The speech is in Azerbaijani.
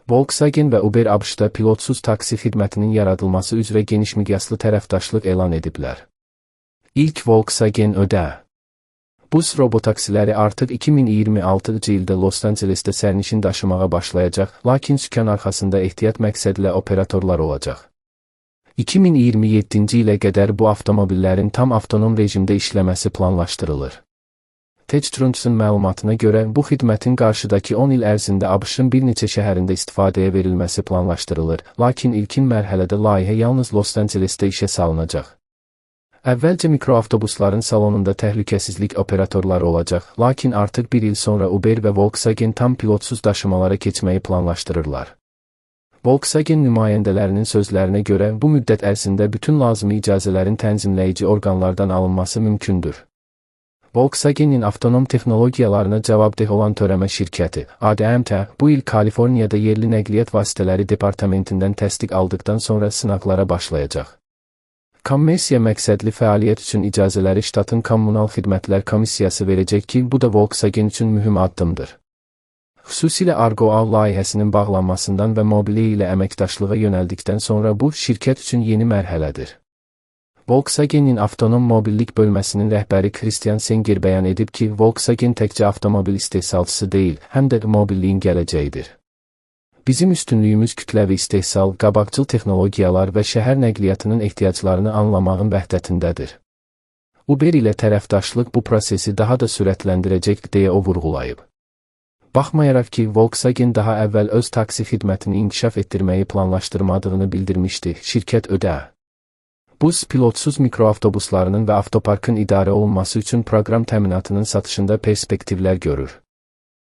Volkswagen və Uber ABŞ-da pilotsuz taksi xidmətinin yaradılması üzrə geniş miqyaslı tərəfdaşlıq elan ediblər. İlk Volkswagen ödə. Bus robotaksiləri artıq 2026-cı ildə Los Angelesdə sərnişin daşımağa başlayacaq, lakin sükan arxasında ehtiyat məqsədlə operatorlar olacaq. 2027-ci ilə qədər bu avtomobillərin tam avtonom rejimdə işləməsi planlaşdırılır. TechCrunch'un məlumatına görə bu xidmətin qarşıdakı 10 il ərzində ABŞ-ın bir neçə şəhərində istifadəyə verilməsi planlaşdırılır, lakin ilkin mərhələdə layihə yalnız Los Angelesdə işə salınacaq. Əvvəlcə mikroavtobusların salonunda təhlükəsizlik operatorları olacaq, lakin artıq bir il sonra Uber və Volkswagen tam pilotsuz daşımalara keçməyi planlaşdırırlar. Volkswagen nümayəndələrinin sözlərinə görə bu müddət ərzində bütün lazımi icazələrin tənzimləyici orqanlardan alınması mümkündür. Volkswagenin avtonom texnologiyalarına cavabdeh olan törəmə şirkəti, ADMT, bu il Kaliforniyada yerli nəqliyyat vasitələri departamentindən təsdiq aldıqdan sonra sınaqlara başlayacaq. Kommersiya məqsədli fəaliyyət üçün icazələri ştatın Kommunal Xidmətlər Komissiyası verəcək ki, bu da Volkswagen üçün mühüm addımdır. Xüsusilə Argo All layihəsinin bağlanmasından və Mobile ilə əməkdaşlığa yönəldikdən sonra bu, şirkət üçün yeni mərhələdir. Volkswagenin avtonom mobillik bölməsinin rəhbəri Christian Senger bəyan edib ki, Volkswagen təkcə avtomobil istehsalçısı deyil, həm də mobilliyin gələcəyidir. Bizim üstünlüyümüz kütləvi istehsal, qabaqcıl texnologiyalar və şəhər nəqliyyatının ehtiyaclarını anlamağın vəhdətindədir. Uber ilə tərəfdaşlıq bu prosesi daha da sürətləndirəcək deyə o vurğulayıb. Baxmayaraq ki, Volkswagen daha əvvəl öz taksi xidmətini inkişaf etdirməyi planlaşdırmadığını bildirmişdi, şirkət ödə. Bus pilotsuz mikroavtobuslarının və avtoparkın idarə olunması üçün proqram təminatının satışında perspektivlər görür.